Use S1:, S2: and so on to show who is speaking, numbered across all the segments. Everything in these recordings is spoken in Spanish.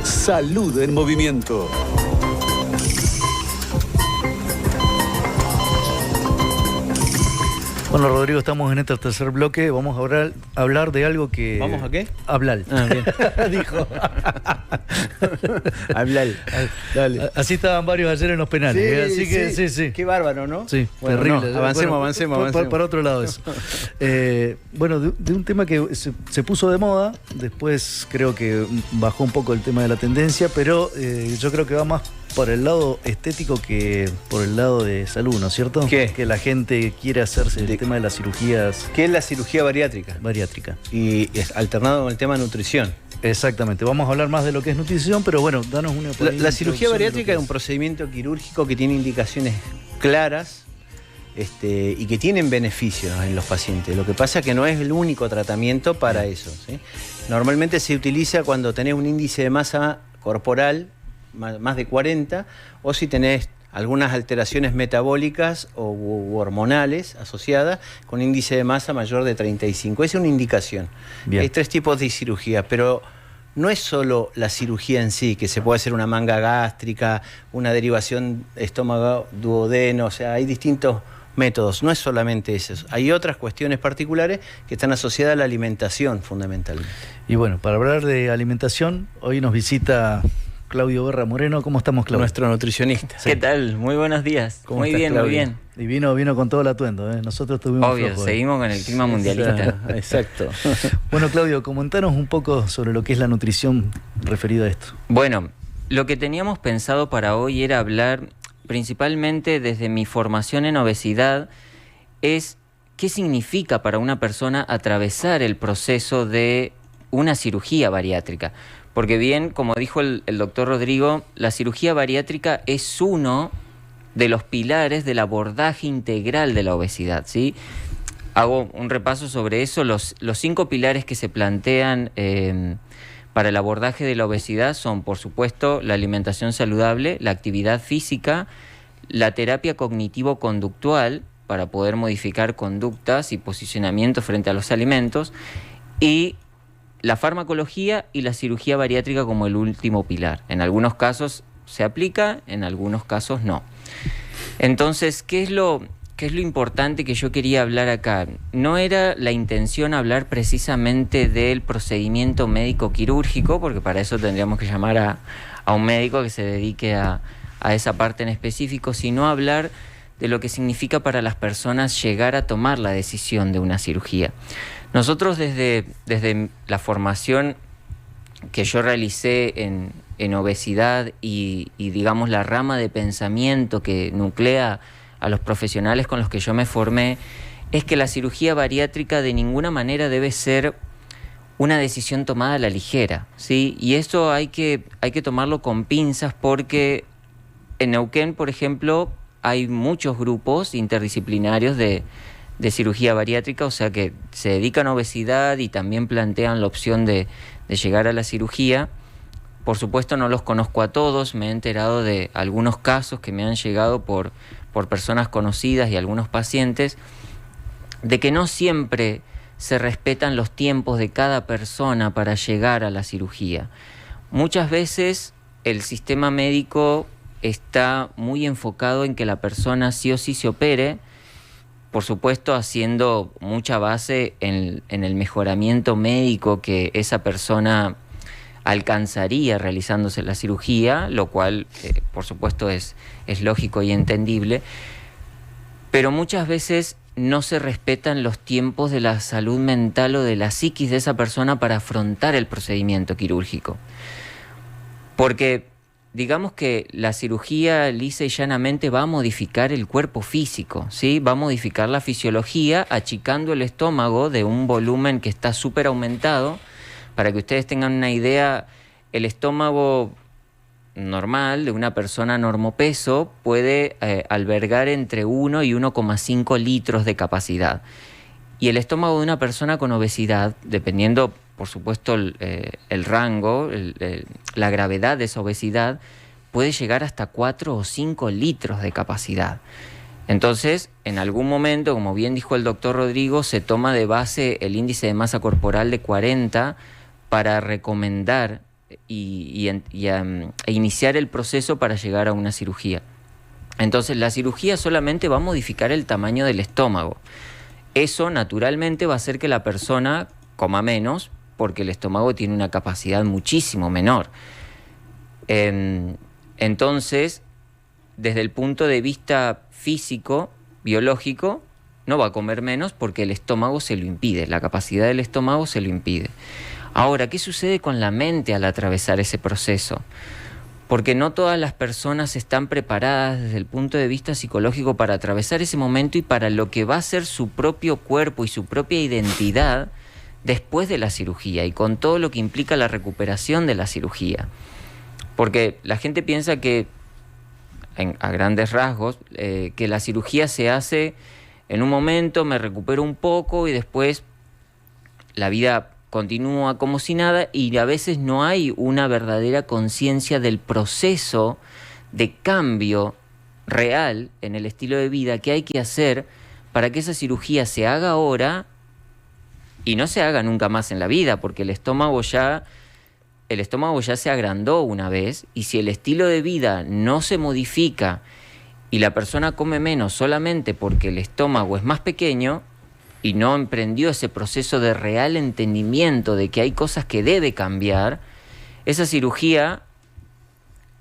S1: Salud en Movimiento.
S2: Bueno, Rodrigo, estamos en este tercer bloque. Vamos a hablar de algo que...
S3: ¿Vamos a qué?
S2: Hablar.
S3: Ah, bien.
S2: Dijo.
S3: Hablar. Dale.
S2: Así estaban varios ayer en los penales.
S3: Sí,
S2: Así que sí.
S3: Qué bárbaro, ¿no?
S2: Sí,
S3: bueno,
S2: terrible.
S3: No, avancemos.
S2: Para otro lado eso. Bueno, de un tema que se puso de moda, después creo que bajó un poco el tema de la tendencia, pero yo creo que va más por el lado estético que por el lado de salud, ¿no es cierto?
S3: ¿Qué?
S2: Que la gente quiere hacerse el tema de las cirugías.
S3: ¿Qué es la cirugía bariátrica?
S2: Bariátrica.
S3: Y es alternado con el tema nutrición.
S2: Exactamente. Vamos a hablar más de lo que es nutrición, pero bueno, danos una...
S3: La cirugía bariátrica es un procedimiento quirúrgico que tiene indicaciones claras y que tienen beneficios en los pacientes. Lo que pasa es que no es el único tratamiento para eso, ¿sí? Normalmente se utiliza cuando tenés un índice de masa corporal más de 40, o si tenés algunas alteraciones metabólicas u hormonales asociadas con índice de masa mayor de 35. Esa es una indicación.
S2: Bien.
S3: Hay 3 tipos de cirugía, pero no es solo la cirugía en sí, que se puede hacer una manga gástrica, una derivación estómago-duodeno, o sea, hay distintos métodos, no es solamente eso. Hay otras cuestiones particulares que están asociadas a la alimentación, fundamentalmente.
S2: Y bueno, para hablar de alimentación, hoy nos visita Claudio Berra Moreno. ¿Cómo estamos, Claudio?
S3: Nuestro nutricionista.
S4: ¿Qué tal? Muy buenos días.
S3: Muy bien,
S4: muy bien.
S2: Y vino con todo el atuendo, ¿eh? Nosotros tuvimos
S4: Obvio,
S2: flojo,
S4: seguimos con el clima mundialista.
S3: Exacto.
S2: Bueno, Claudio, comentanos un poco sobre lo que es la nutrición referida a esto.
S4: Bueno, lo que teníamos pensado para hoy era hablar principalmente desde mi formación en obesidad, es qué significa para una persona atravesar el proceso de una cirugía bariátrica. Porque bien, como dijo el doctor Rodrigo, la cirugía bariátrica es uno de los pilares del abordaje integral de la obesidad, ¿sí? Hago un repaso sobre eso. Los 5 pilares que se plantean para el abordaje de la obesidad son, por supuesto, la alimentación saludable, la actividad física, la terapia cognitivo-conductual para poder modificar conductas y posicionamiento frente a los alimentos, y la farmacología y la cirugía bariátrica como el último pilar. En algunos casos se aplica, en algunos casos no. Entonces, ¿qué es lo importante que yo quería hablar acá? No era la intención hablar precisamente del procedimiento médico quirúrgico, porque para eso tendríamos que llamar a un médico que se dedique a esa parte en específico, sino hablar de lo que significa para las personas llegar a tomar la decisión de una cirugía. Nosotros desde la formación que yo realicé en obesidad y digamos la rama de pensamiento que nuclea a los profesionales con los que yo me formé, es que la cirugía bariátrica de ninguna manera debe ser una decisión tomada a la ligera, ¿sí? Y esto hay que tomarlo con pinzas, porque en Neuquén, por ejemplo, hay muchos grupos interdisciplinarios de cirugía bariátrica, o sea que se dedican a obesidad y también plantean la opción de llegar a la cirugía. Por supuesto no los conozco a todos, me he enterado de algunos casos que me han llegado por personas conocidas y algunos pacientes, de que no siempre se respetan los tiempos de cada persona para llegar a la cirugía. Muchas veces el sistema médico está muy enfocado en que la persona sí o sí se opere, por supuesto haciendo mucha base en el mejoramiento médico que esa persona alcanzaría realizándose la cirugía, lo cual por supuesto es lógico y entendible, pero muchas veces no se respetan los tiempos de la salud mental o de la psiquis de esa persona para afrontar el procedimiento quirúrgico. Porque digamos que la cirugía lisa y llanamente va a modificar el cuerpo físico, ¿sí? Va a modificar la fisiología, achicando el estómago de un volumen que está súper aumentado. Para que ustedes tengan una idea, el estómago normal de una persona normopeso puede albergar entre 1 y 1,5 litros de capacidad. Y el estómago de una persona con obesidad, dependiendo por supuesto el rango, la gravedad de esa obesidad, puede llegar hasta 4 o 5 litros de capacidad. Entonces, en algún momento, como bien dijo el doctor Rodrigo, se toma de base el índice de masa corporal de 40 para recomendar e iniciar el proceso para llegar a una cirugía. Entonces la cirugía solamente va a modificar el tamaño del estómago. Eso naturalmente va a hacer que la persona coma menos, porque el estómago tiene una capacidad muchísimo menor. Entonces, desde el punto de vista físico, biológico, no va a comer menos porque el estómago se lo impide, la capacidad del estómago se lo impide. Ahora, ¿qué sucede con la mente al atravesar ese proceso? Porque no todas las personas están preparadas desde el punto de vista psicológico para atravesar ese momento y para lo que va a ser su propio cuerpo y su propia identidad después de la cirugía y con todo lo que implica la recuperación de la cirugía. Porque la gente piensa que, a grandes rasgos, que la cirugía se hace en un momento, me recupero un poco y después la vida continúa como si nada, y a veces no hay una verdadera conciencia del proceso de cambio real en el estilo de vida que hay que hacer para que esa cirugía se haga ahora y no se haga nunca más en la vida, porque el estómago ya se agrandó una vez, y si el estilo de vida no se modifica y la persona come menos solamente porque el estómago es más pequeño y no emprendió ese proceso de real entendimiento de que hay cosas que debe cambiar, esa cirugía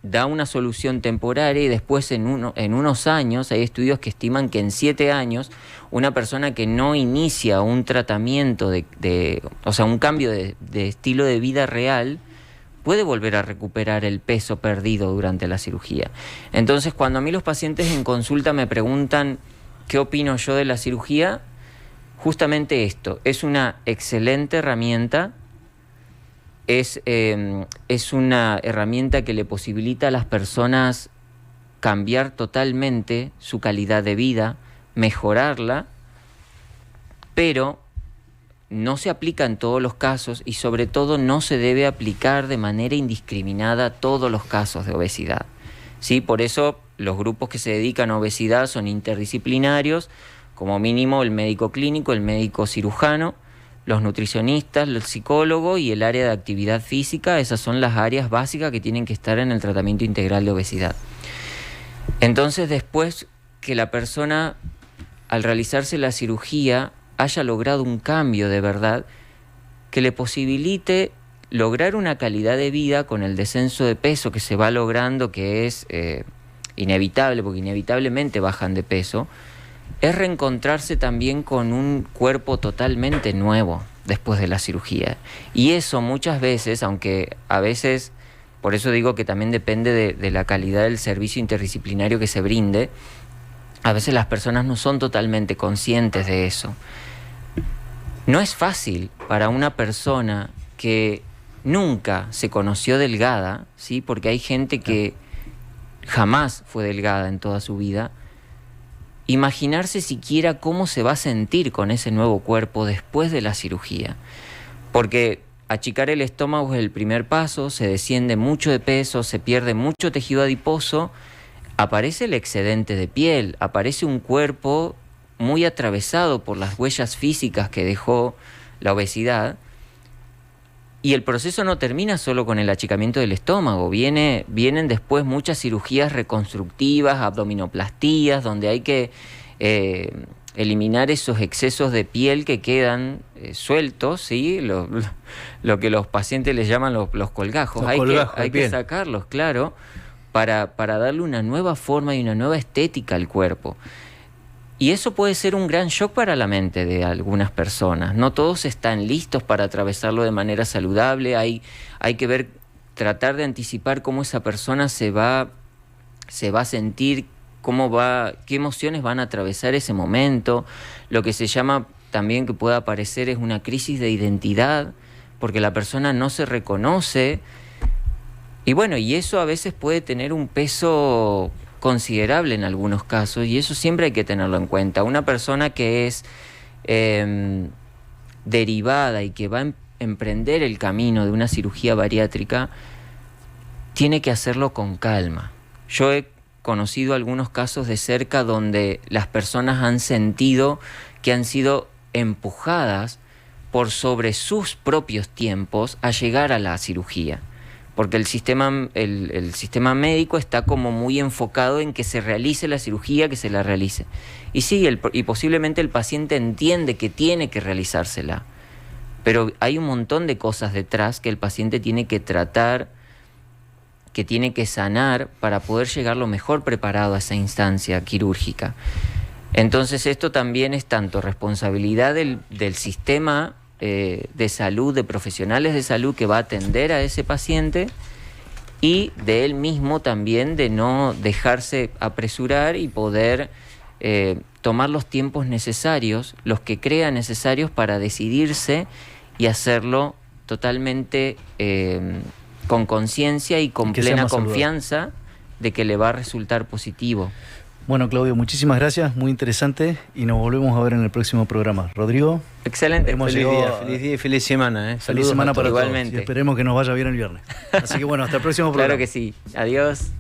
S4: da una solución temporaria y después en unos años, hay estudios que estiman que en 7 años, una persona que no inicia un tratamiento o sea, un cambio de estilo de vida real, puede volver a recuperar el peso perdido durante la cirugía. Entonces, cuando a mí los pacientes en consulta me preguntan qué opino yo de la cirugía, justamente esto: es una excelente herramienta, es una herramienta que le posibilita a las personas cambiar totalmente su calidad de vida, mejorarla, pero no se aplica en todos los casos y sobre todo no se debe aplicar de manera indiscriminada a todos los casos de obesidad. ¿Sí? Por eso los grupos que se dedican a obesidad son interdisciplinarios, como mínimo el médico clínico, el médico cirujano, los nutricionistas, el psicólogo y el área de actividad física. Esas son las áreas básicas que tienen que estar en el tratamiento integral de obesidad. Entonces, después que la persona, al realizarse la cirugía, haya logrado un cambio de verdad que le posibilite lograr una calidad de vida con el descenso de peso que se va logrando, que es inevitable, porque inevitablemente bajan de peso, es reencontrarse también con un cuerpo totalmente nuevo después de la cirugía. Y eso muchas veces, aunque a veces, por eso digo que también depende de la calidad del servicio interdisciplinario que se brinde, a veces las personas no son totalmente conscientes de eso. No es fácil para una persona que nunca se conoció delgada, ¿sí? Porque hay gente que jamás fue delgada en toda su vida, imaginarse siquiera cómo se va a sentir con ese nuevo cuerpo después de la cirugía. Porque achicar el estómago es el primer paso, se desciende mucho de peso, se pierde mucho tejido adiposo, aparece el excedente de piel, aparece un cuerpo muy atravesado por las huellas físicas que dejó la obesidad, y el proceso no termina solo con el achicamiento del estómago, vienen después muchas cirugías reconstructivas, abdominoplastías, donde hay que eliminar esos excesos de piel que quedan sueltos, ¿sí? Lo que los pacientes les llaman los colgajos. Hay que sacarlos, claro, para darle una nueva forma y una nueva estética al cuerpo. Y eso puede ser un gran shock para la mente de algunas personas. No todos están listos para atravesarlo de manera saludable. Hay que tratar de anticipar cómo esa persona se va a sentir, qué emociones van a atravesar ese momento. Lo que se llama también, que puede aparecer, es una crisis de identidad, porque la persona no se reconoce. Y bueno, y eso a veces puede tener un peso considerable en algunos casos, y eso siempre hay que tenerlo en cuenta. Una persona que es derivada y que va a emprender el camino de una cirugía bariátrica, tiene que hacerlo con calma. Yo he conocido algunos casos de cerca donde las personas han sentido que han sido empujadas por sobre sus propios tiempos a llegar a la cirugía, porque el sistema médico está como muy enfocado en que se realice la cirugía, que se la realice. Y sí, y posiblemente el paciente entiende que tiene que realizársela, pero hay un montón de cosas detrás que el paciente tiene que tratar, que tiene que sanar para poder llegar lo mejor preparado a esa instancia quirúrgica. Entonces esto también es tanto responsabilidad del sistema de salud, de profesionales de salud que va a atender a ese paciente, y de él mismo también de no dejarse apresurar y poder tomar los tiempos necesarios, los que crea necesarios para decidirse y hacerlo totalmente con conciencia y con plena confianza de que le va a resultar positivo.
S2: Bueno, Claudio, muchísimas gracias, muy interesante, y nos volvemos a ver en el próximo programa. Rodrigo.
S4: Excelente.
S2: Hemos
S3: Feliz
S2: llegado
S3: día, feliz día y feliz semana.
S2: Feliz semana para
S4: igualmente.
S2: todos. Y esperemos que nos vaya bien el viernes. Así que bueno, hasta el próximo programa.
S4: Claro que sí. Adiós.